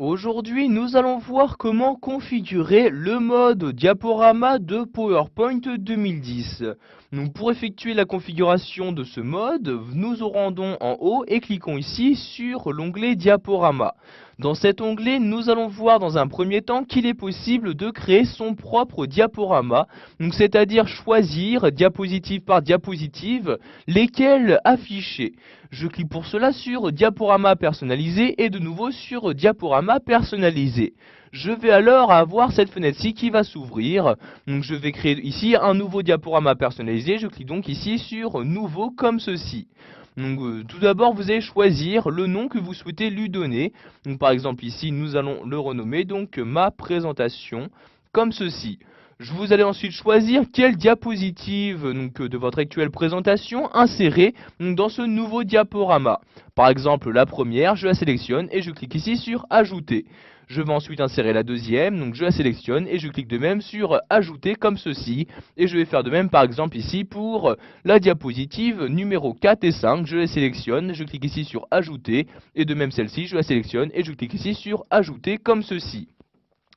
Aujourd'hui, nous allons voir comment configurer le mode diaporama de PowerPoint 2010. Donc, pour effectuer la configuration de ce mode, nous nous rendons en haut et cliquons ici sur l'onglet diaporama. Dans cet onglet, nous allons voir dans un premier temps qu'il est possible de créer son propre diaporama, donc c'est-à-dire choisir diapositive par diapositive lesquelles afficher. Je clique pour cela sur diaporama personnalisé et de nouveau sur diaporama personnalisé. Je vais alors avoir cette fenêtre-ci qui va s'ouvrir. Donc je vais créer ici un nouveau diaporama personnalisé. Je clique donc ici sur nouveau comme ceci. Donc, tout d'abord, vous allez choisir le nom que vous souhaitez lui donner. Donc, par exemple, ici, nous allons le renommer donc ma présentation comme ceci. Vous allez ensuite choisir quelle diapositive de votre actuelle présentation insérer dans ce nouveau diaporama. Par exemple, la première, je la sélectionne et je clique ici sur Ajouter. Je vais ensuite insérer la deuxième, donc je la sélectionne et je clique de même sur Ajouter comme ceci. Et je vais faire de même par exemple ici pour la diapositive numéro 4 et 5. Je les sélectionne, je clique ici sur Ajouter. Et de même celle-ci, je la sélectionne et je clique ici sur Ajouter comme ceci.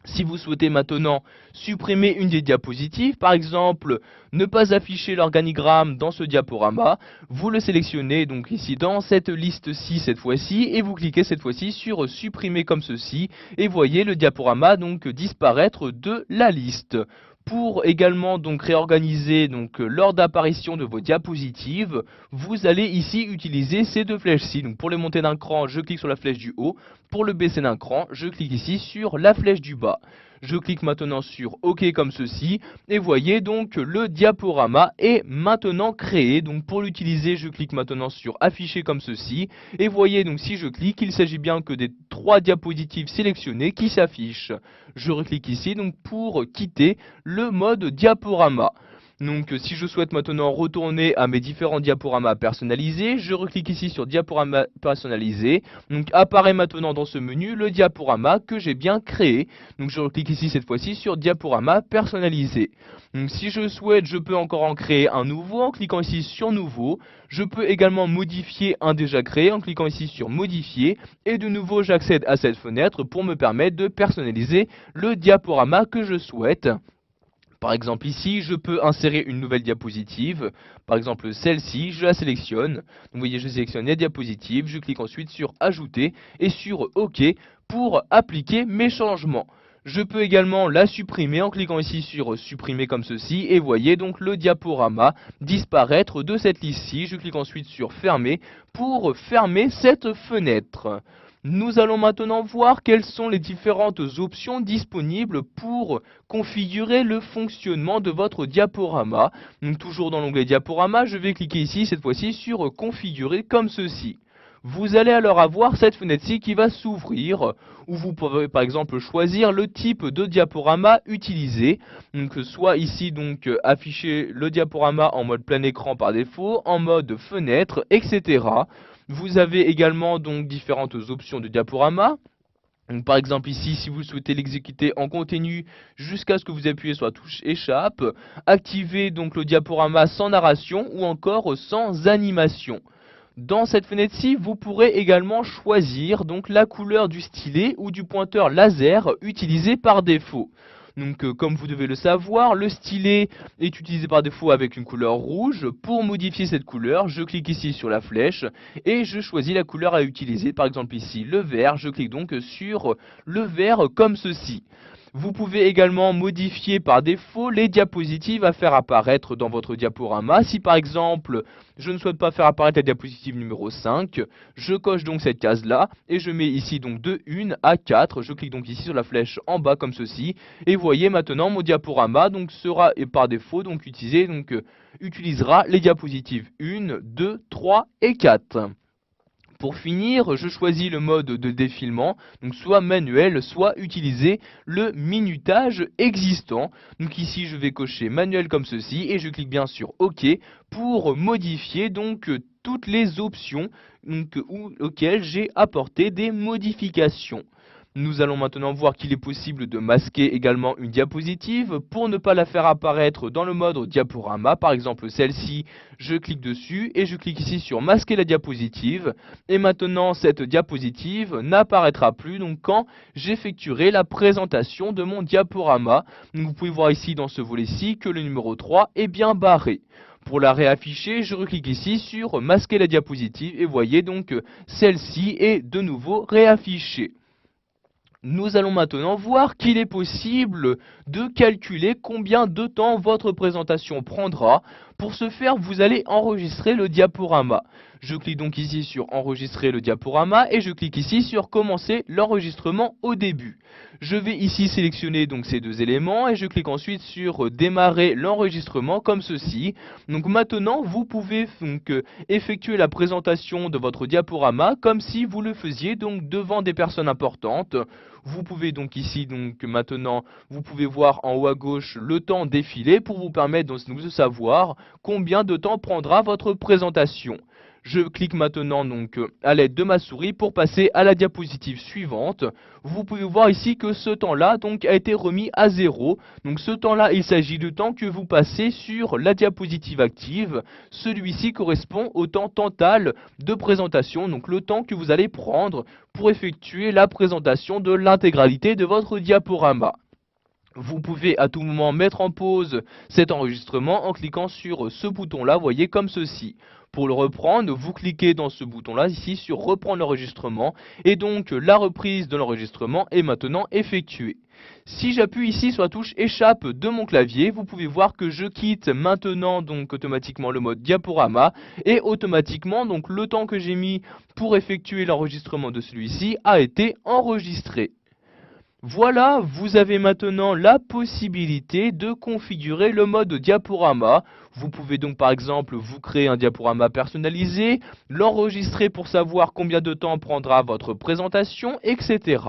Si vous souhaitez maintenant supprimer une des diapositives, par exemple ne pas afficher l'organigramme dans ce diaporama, vous le sélectionnez donc ici dans cette liste-ci cette fois-ci et vous cliquez cette fois-ci sur supprimer comme ceci et voyez le diaporama donc disparaître de la liste. Pour également donc réorganiser l'ordre d'apparition de vos diapositives, vous allez ici utiliser ces deux flèches-ci. Donc pour le monter d'un cran, je clique sur la flèche du haut. Pour le baisser d'un cran, je clique ici sur la flèche du bas. Je clique maintenant sur OK comme ceci et voyez donc le diaporama est maintenant créé. Donc pour l'utiliser, je clique maintenant sur afficher comme ceci et voyez donc si je clique, il s'agit bien que des 3 diapositives sélectionnées qui s'affichent. Je reclique ici donc pour quitter le mode diaporama. Donc si je souhaite maintenant retourner à mes différents diaporamas personnalisés, je reclique ici sur diaporama personnalisé. Donc apparaît maintenant dans ce menu le diaporama que j'ai bien créé. Donc je reclique ici cette fois-ci sur diaporama personnalisé. Donc si je souhaite, je peux encore en créer un nouveau en cliquant ici sur nouveau. Je peux également modifier un déjà créé en cliquant ici sur modifier. Et de nouveau j'accède à cette fenêtre pour me permettre de personnaliser le diaporama que je souhaite. Par exemple ici, je peux insérer une nouvelle diapositive, par exemple celle-ci, je la sélectionne. Donc vous voyez, je sélectionne les diapositives, je clique ensuite sur Ajouter et sur OK pour appliquer mes changements. Je peux également la supprimer en cliquant ici sur Supprimer comme ceci et voyez donc le diaporama disparaître de cette liste-ci. Je clique ensuite sur Fermer pour fermer cette fenêtre. Nous allons maintenant voir quelles sont les différentes options disponibles pour configurer le fonctionnement de votre diaporama. Donc toujours dans l'onglet diaporama, je vais cliquer ici cette fois-ci sur configurer comme ceci. Vous allez alors avoir cette fenêtre-ci qui va s'ouvrir, où vous pouvez par exemple choisir le type de diaporama utilisé. Donc soit ici afficher le diaporama en mode plein écran par défaut, en mode fenêtre, etc. Vous avez également donc différentes options de diaporama. Donc, par exemple ici, si vous souhaitez l'exécuter en continu jusqu'à ce que vous appuyez sur la touche échappe, activez donc le diaporama sans narration ou encore sans animation. Dans cette fenêtre-ci, vous pourrez également choisir donc la couleur du stylet ou du pointeur laser utilisé par défaut. Donc comme vous devez le savoir, le stylet est utilisé par défaut avec une couleur rouge. Pour modifier cette couleur, je clique ici sur la flèche et je choisis la couleur à utiliser. Par exemple ici le vert, je clique donc sur le vert comme ceci. Vous pouvez également modifier par défaut les diapositives à faire apparaître dans votre diaporama. Si par exemple, je ne souhaite pas faire apparaître la diapositive numéro 5, je coche donc cette case-là et je mets ici donc de 1 à 4. Je clique donc ici sur la flèche en bas comme ceci. Et voyez maintenant mon diaporama sera par défaut utilisera les diapositives 1, 2, 3 et 4. Pour finir, je choisis le mode de défilement, donc soit manuel, soit utiliser le minutage existant. Donc ici, je vais cocher manuel comme ceci et je clique bien sur OK pour modifier toutes les options auxquelles j'ai apporté des modifications. Nous allons maintenant voir qu'il est possible de masquer également une diapositive pour ne pas la faire apparaître dans le mode diaporama. Par exemple celle-ci, je clique dessus et je clique ici sur masquer la diapositive. Et maintenant cette diapositive n'apparaîtra plus donc quand j'effectuerai la présentation de mon diaporama. Donc, vous pouvez voir ici dans ce volet-ci que le numéro 3 est bien barré. Pour la réafficher, je reclique ici sur masquer la diapositive et voyez donc celle-ci est de nouveau réaffichée. Nous allons maintenant voir qu'il est possible de calculer combien de temps votre présentation prendra. Pour ce faire, vous allez enregistrer le diaporama. Je clique donc ici sur enregistrer le diaporama et je clique ici sur commencer l'enregistrement au début. Je vais ici sélectionner donc ces deux éléments et je clique ensuite sur démarrer l'enregistrement comme ceci. Donc maintenant, vous pouvez donc effectuer la présentation de votre diaporama comme si vous le faisiez donc devant des personnes importantes. Vous pouvez donc ici, maintenant, vous pouvez voir en haut à gauche le temps défiler pour vous permettre donc de savoir combien de temps prendra votre présentation. Je clique maintenant donc à l'aide de ma souris pour passer à la diapositive suivante. Vous pouvez voir ici que ce temps-là donc a été remis à 0. Donc ce temps-là, il s'agit du temps que vous passez sur la diapositive active. Celui-ci correspond au temps total de présentation, donc le temps que vous allez prendre pour effectuer la présentation de l'intégralité de votre diaporama. Vous pouvez à tout moment mettre en pause cet enregistrement en cliquant sur ce bouton-là, voyez comme ceci. Pour le reprendre, vous cliquez dans ce bouton-là, ici sur reprendre l'enregistrement, et donc la reprise de l'enregistrement est maintenant effectuée. Si j'appuie ici sur la touche échappe de mon clavier, vous pouvez voir que je quitte maintenant donc automatiquement le mode diaporama, et automatiquement donc le temps que j'ai mis pour effectuer l'enregistrement de celui-ci a été enregistré. Voilà, vous avez maintenant la possibilité de configurer le mode diaporama. Vous pouvez donc par exemple vous créer un diaporama personnalisé, l'enregistrer pour savoir combien de temps prendra votre présentation, etc.